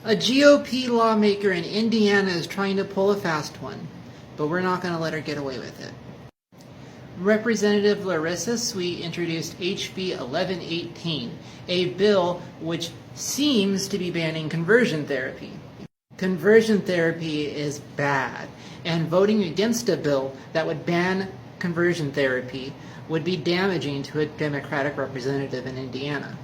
A GOP lawmaker in Indiana is trying to pull a fast one, but we're not going to let her get away with it. Representative Larissa Sweet introduced HB 1118, a bill which seems to be banning conversion therapy. Conversion therapy is bad, and voting against a bill that would ban conversion therapy would be damaging to a Democratic representative in Indiana.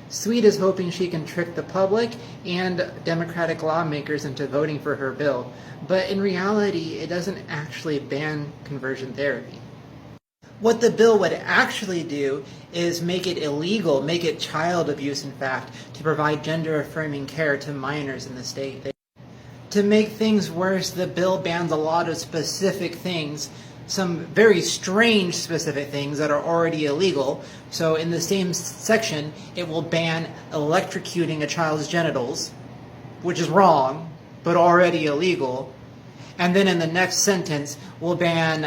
Sweet is hoping she can trick the public and Democratic lawmakers into voting for her bill, but in reality, it doesn't actually ban conversion therapy. What the bill would actually do is make it illegal, make it child abuse, in fact, to provide gender-affirming care to minors in the state. To make things worse, the bill bans a lot of specific things, some very strange specific things that are already illegal. So in the same section, it will ban electrocuting a child's genitals, which is wrong, but already illegal. And then in the next sentence, we'll ban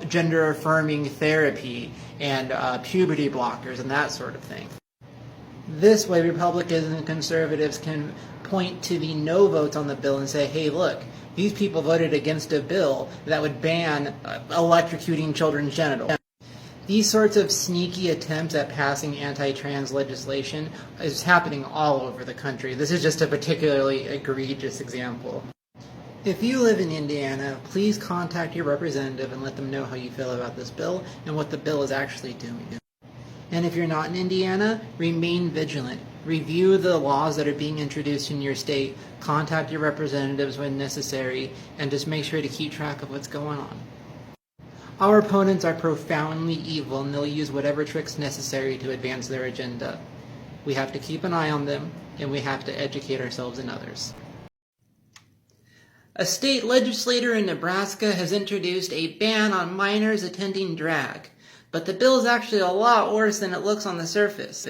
gender-affirming therapy and puberty blockers and that sort of thing. This way, Republicans and conservatives can point to the no votes on the bill and say, hey, look, these people voted against a bill that would ban electrocuting children's genitals. These sorts of sneaky attempts at passing anti-trans legislation is happening all over the country. This is just a particularly egregious example. If you live in Indiana, please contact your representative and let them know how you feel about this bill and what the bill is actually doing. And if you're not in Indiana, remain vigilant. Review the laws that are being introduced in your state, contact your representatives when necessary, and just make sure to keep track of what's going on. Our opponents are profoundly evil, and they'll use whatever tricks necessary to advance their agenda. We have to keep an eye on them, and we have to educate ourselves and others. A state legislator in Nebraska has introduced a ban on minors attending drag, but the bill is actually a lot worse than it looks on the surface.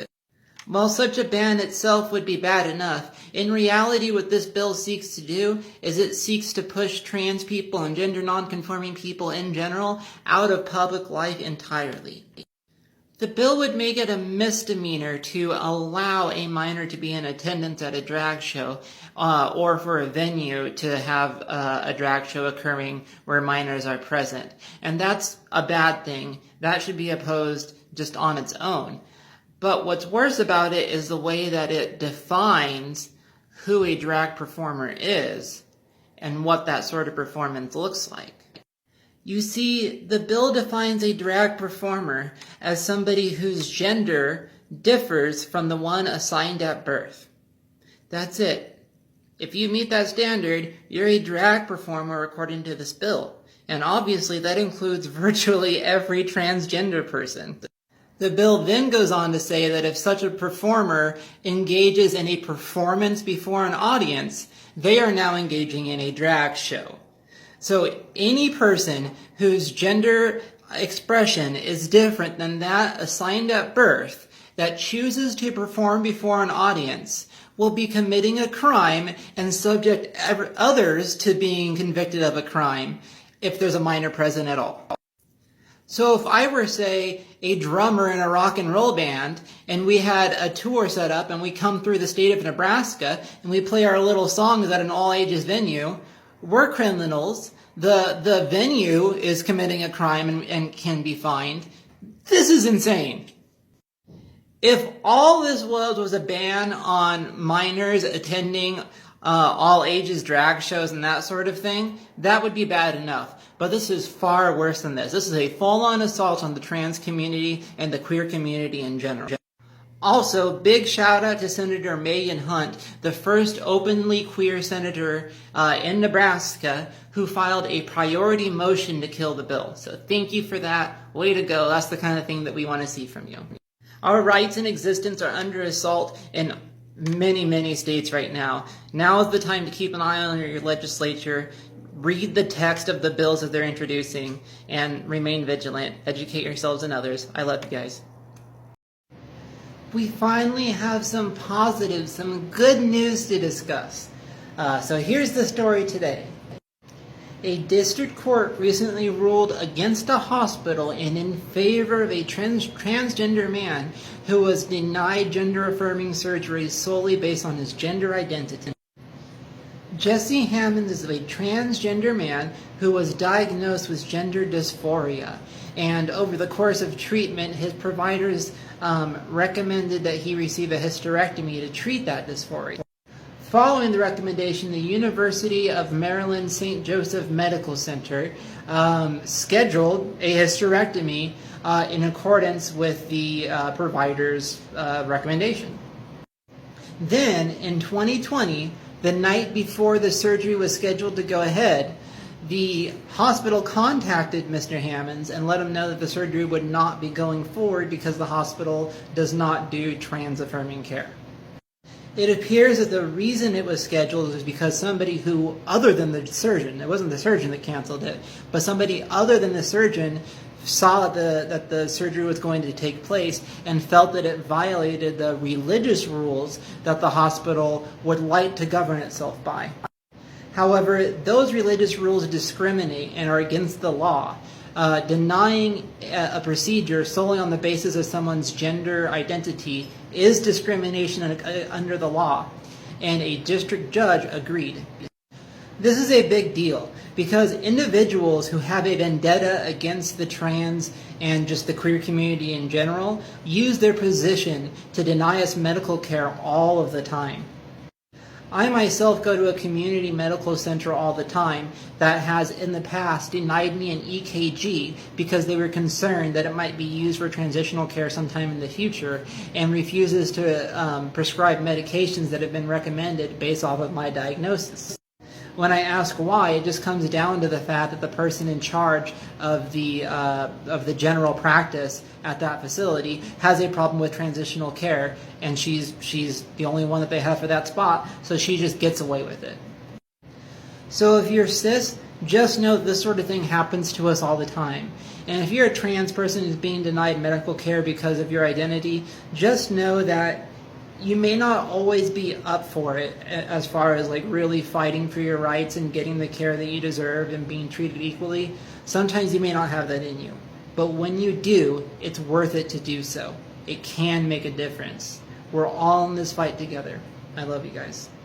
While such a ban itself would be bad enough, in reality what this bill seeks to do is it seeks to push trans people and gender nonconforming people in general out of public life entirely. The bill would make it a misdemeanor to allow a minor to be in attendance at a drag show or for a venue to have a drag show occurring where minors are present. And that's a bad thing. That should be opposed just on its own. But what's worse about it is the way that it defines who a drag performer is and what that sort of performance looks like. You see, the bill defines a drag performer as somebody whose gender differs from the one assigned at birth. That's it. If you meet that standard, you're a drag performer according to this bill. And obviously that includes virtually every transgender person. The bill then goes on to say that if such a performer engages in a performance before an audience, they are now engaging in a drag show. So any person whose gender expression is different than that assigned at birth that chooses to perform before an audience will be committing a crime and subject others to being convicted of a crime if there's a minor present at all. So if I were, say, a drummer in a rock and roll band, and we had a tour set up, and we come through the state of Nebraska, and we play our little songs at an all-ages venue, we're criminals. The venue is committing a crime and can be fined. This is insane. If all this was a ban on minors attending all-ages drag shows and that sort of thing, that would be bad enough. But this is far worse than this. This is a full-on assault on the trans community and the queer community in general. Also, big shout out to Senator Megan Hunt, the first openly queer senator in Nebraska who filed a priority motion to kill the bill. So thank you for that. Way to go. That's the kind of thing that we want to see from you. Our rights in existence are under assault in many, many states right now. Now is the time to keep an eye on your legislature, read the text of the bills that they're introducing, and remain vigilant. Educate yourselves and others. I love you guys. We finally have some positive, some good news to discuss. So here's the story today. A district court recently ruled against a hospital and in favor of a transgender man who was denied gender-affirming surgery solely based on his gender identity. Jesse Hammonds is a transgender man who was diagnosed with gender dysphoria, and over the course of treatment, his providers recommended that he receive a hysterectomy to treat that dysphoria. Following the recommendation, the University of Maryland St. Joseph Medical Center scheduled a hysterectomy in accordance with the provider's recommendation. Then, in 2020, the night before the surgery was scheduled to go ahead, the hospital contacted Mr. Hammonds and let him know that the surgery would not be going forward because the hospital does not do trans-affirming care. It appears that the reason it was scheduled is because somebody who, other than the surgeon, it wasn't the surgeon that canceled it, but somebody other than the surgeon saw that the surgery was going to take place and felt that it violated the religious rules that the hospital would like to govern itself by. However, those religious rules discriminate and are against the law. Denying a procedure solely on the basis of someone's gender identity is discrimination under the law, and a district judge agreed. This is a big deal because individuals who have a vendetta against the trans and just the queer community in general use their position to deny us medical care all of the time. I myself go to a community medical center all the time that has in the past denied me an EKG because they were concerned that it might be used for transitional care sometime in the future and refuses to prescribe medications that have been recommended based off of my diagnosis. When I ask why, it just comes down to the fact that the person in charge of the general practice at that facility has a problem with transitional care, and she's the only one that they have for that spot, so she just gets away with it. So if you're cis, just know that this sort of thing happens to us all the time. And if you're a trans person who's being denied medical care because of your identity, just know that you may not always be up for it as far as like really fighting for your rights and getting the care that you deserve and being treated equally. Sometimes you may not have that in you. But when you do, it's worth it to do so. It can make a difference. We're all in this fight together. I love you guys.